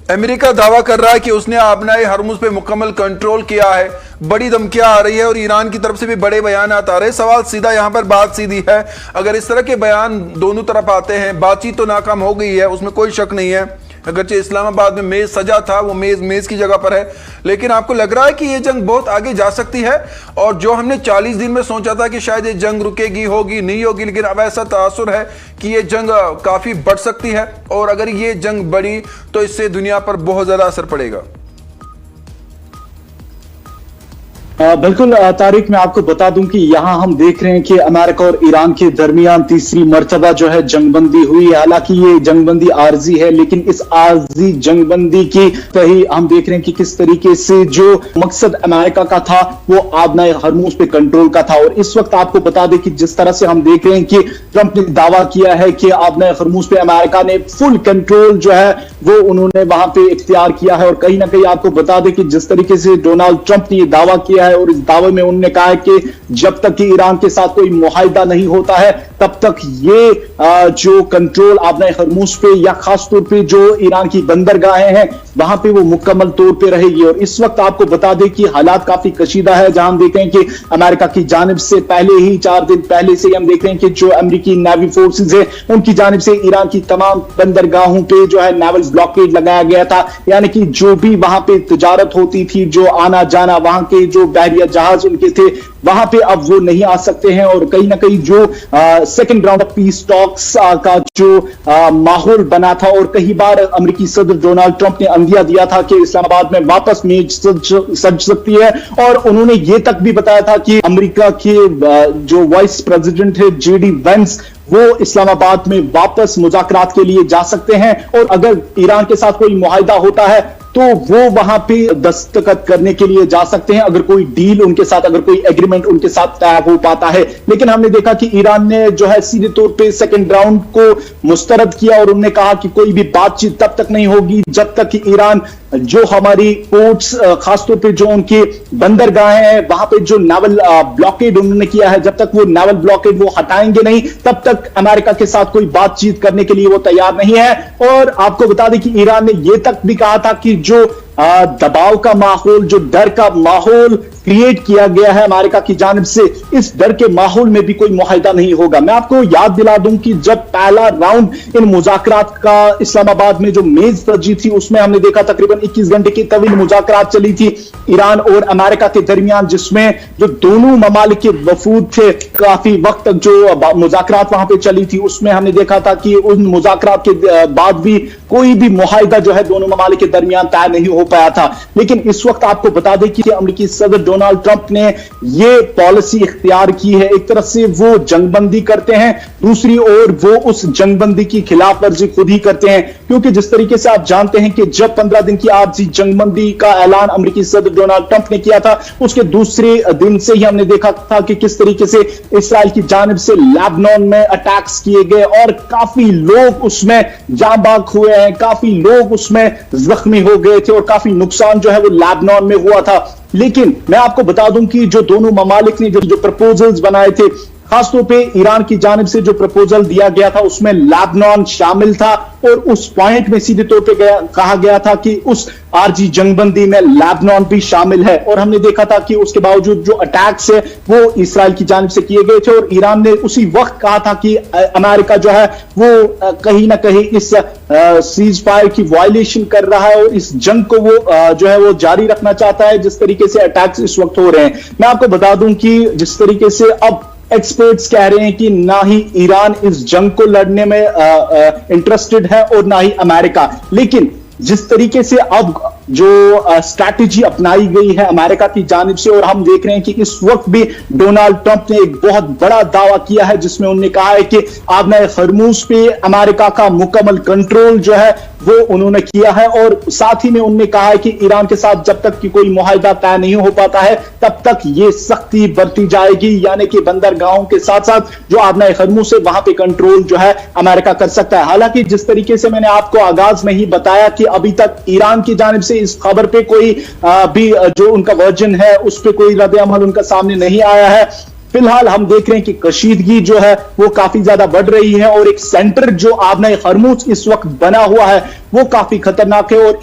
America दावा कर रहा है कि उसने आबनाए हरमुज पे मुकम्मल कंट्रोल किया है। बड़ी धमकियां आ रही है और ईरान की तरफ से भी बड़े बयान आ रहे हैं। सवाल सीधा यहां पर बात सीधी है, अगर इस तरह के बयान दोनों तरफ आते हैं, बातचीत तो नाकाम हो गई है, उसमें कोई शक नहीं है। अगरचे इस्लामाबाद में मेज सजा था, वो मेज की जगह पर है, लेकिन आपको लग रहा है कि ये जंग बहुत आगे जा सकती है? और जो हमने 40 दिन में सोचा था कि शायद ये जंग रुकेगी, होगी नहीं होगी, लेकिन अब ऐसा तासुर है कि ये जंग काफी बढ़ सकती है। और अगर ये जंग बढ़ी तो इससे दुनिया पर बहुत ज्यादा असर पड़ेगा। बिल्कुल तारिक, मैं आपको बता दूं कि यहां हम देख रहे हैं कि अमेरिका और ईरान के दरमियान तीसरी मर्तबा जो है जंगबंदी हुई है। हालांकि ये जंगबंदी आर्जी है, लेकिन इस आर्जी जंगबंदी की ही हम देख रहे हैं कि किस तरीके से जो मकसद अमेरिका का था वो आबनाए हरमुज पे कंट्रोल का था। और इस वक्त आपको बता दें कि जिस तरह से हम देख रहे हैं कि ट्रंप ने दावा किया है कि आबनाए हरमुज पे अमेरिका ने फुल कंट्रोल जो है वो उन्होंने वहां पे इख्तियार किया है। और कहीं ना कहीं आपको बता दें कि जिस तरीके से डोनाल्ड ट्रंप ने यह दावा किया है और इस दावे में उन्होंने कहा है कि जब तक कि ईरान के साथ कोई मुआहिदा नहीं होता है तब तक ये जो कंट्रोल आबनाए हरमुज पे या खास तौर पे जो ईरान की बंदरगाहें हैं वहां पे वो मुकम्मल तौर पे रहेगी। और इस वक्त आपको बता दें कि हालात काफी कशीदा है, जहां हम देख रहे हैं कि अमेरिका की जानिब से पहले ही 4 दिन पहले से हम देख रहे हैं कि जो अमेरिकी नेवी फोर्सेज है उनकी जानिब से ईरान की तमाम बंदरगाहों पे जो है नेवल ब्लॉकेड लगाया गया था। यानी कि जो भी वहां पे तिजारत होती थी, जो आना जाना, वहां के जो बहरिया जहाज उनके थे वहां पे अब वो नहीं आ सकते हैं। और कहीं ना कहीं जो second round of peace talks का जो माहौल बना था, और कई बार अमेरिकी सदर डोनाल्ड ट्रंप ने अंदिया दिया था कि इस्लामाबाद में वापस मेज सज सकती है। और उन्होंने ये तक भी बताया था कि अमेरिका के जो वाइस प्रेसिडेंट है जेडी वेंस, वो इस्लामाबाद में वापस मुज़ाकरात के लिए जा सकते हैं। और अगर ईरान के साथ कोई मुआहिदा होता है तो वो वहां पे दस्तखत करने के लिए जा सकते हैं, अगर कोई डील उनके साथ, अगर कोई एग्रीमेंट उनके साथ तय हो पाता है। लेकिन हमने देखा कि ईरान ने जो है सीधे तौर पे सेकंड राउंड को मुस्तरद किया और उन्होंने कहा कि कोई भी बातचीत तब तक नहीं होगी जब तक कि ईरान जो हमारी पोर्ट्स, खासतौर पे जो उनके बंदरगाहें हैं वहां पे जो नेवल ब्लॉकेड उन्होंने किया है, जब तक वो नेवल ब्लॉकेड वो हटाएंगे नहीं तब तक अमेरिका के साथ कोई बातचीत करने के लिए वो तैयार नहीं है। और आपको बता दें कि ईरान ने यह तक भी कहा था कि जो दबाव का माहौल, जो डर का माहौल क्रिएट किया गया है अमेरिका की जानिब से, इस डर के माहौल में भी कोई मुआहिदा नहीं होगा। मैं आपको याद दिला दूं कि जब पहला राउंड इन मुज़ाकरात का इस्लामाबाद में जो मेज सजी थी उसमें हमने देखा तकरीबन 21 घंटे की तवील मुज़ाकरात चली थी ईरान और अमेरिका के दरमियान, जिसमें जो दोनों ममालिक के वफूद थे काफी वक्त तक जो मुज़ाकरात वहां पर चली थी उसमें हमने देखा था कि उन मुज़ाकरात के बाद भी कोई भी मुआहिदा जो है दोनों ममालिक के दरमियान तय नहीं हो पाया था। लेकिन इस वक्त आपको बता दें कि अमेरिकी सदर डोनाल्ड ट्रंप ने यह पॉलिसी इख्तियार की है। एक तरफ से वो जंगबंदी करते हैं, दूसरी ओर वो उस जंगबंदी की खिलाफ वर्जी खुद ही करते हैं, क्योंकि जिस तरीके से आप जानते हैं कि जब 15 दिन की आर्जी जंगबंदी का ऐलान अमेरिकी सदर डोनाल्ड ट्रंप ने किया था उसके दूसरे दिन से ही हमने देखा था कि किस तरीके से इस्राइल की जानिब से लेबनान में अटैक्स किए गए और काफी लोग उसमें जाँ बाग हुए हैं, काफी लोग उसमें जख्मी हो गए थे और काफी नुकसान जो है वो लेबनान में हुआ था। लेकिन मैं आपको बता दूं कि जो दोनों ममालिक ने जो प्रपोजल्स बनाए थे, खासतौर पे ईरान की जानिब से जो प्रपोजल दिया गया था उसमें लेबनान शामिल था और उस पॉइंट में सीधे तौर पे कहा गया था कि उस आरजी जंगबंदी में लेबनान भी शामिल है। और हमने देखा था कि उसके बावजूद जो अटैक्स है वो इस्राइल की जानिब से किए गए थे और ईरान ने उसी वक्त कहा था कि अमेरिका जो है वो कहीं ना कहीं इस सीज फायर की वायलेशन कर रहा है और इस जंग को वो जो है वो जारी रखना चाहता है जिस तरीके से अटैक्स इस वक्त हो रहे हैं। मैं आपको बता दूं कि जिस तरीके से अब एक्सपर्ट्स कह रहे हैं कि ना ही ईरान इस जंग को लड़ने में इंटरेस्टेड है और ना ही अमेरिका, लेकिन जिस तरीके से अब जो स्ट्रैटेजी अपनाई गई है अमेरिका की जानिब से, और हम देख रहे हैं कि इस वक्त भी डोनाल्ड ट्रंप ने एक बहुत बड़ा दावा किया है जिसमें उन्होंने कहा है कि आबनाए हरमुज पे अमेरिका का मुकम्मल कंट्रोल जो है वो उन्होंने किया है। और साथ ही में उन्होंने कहा है कि ईरान के साथ जब तक कि कोई मुआहिदा तय नहीं हो पाता है तब तक ये सख्ती बरती जाएगी, यानी कि बंदरगाहों के साथ साथ जो आबनाए हरमुज से वहां पे कंट्रोल जो है अमेरिका कर सकता है। हालांकि जिस तरीके से मैंने आपको आगाज में ही बताया कि अभी तक ईरान की जानिब से इस खबर पे कोई भी जो उनका वर्जन है उस पे कोई रद्द अमल उनका सामने नहीं आया है। फिलहाल हम देख रहे हैं कि कशीदगी जो है वो काफी ज्यादा बढ़ रही है और एक सेंटर जो आबनाए हरमुज इस वक्त बना हुआ है वो काफी खतरनाक है। और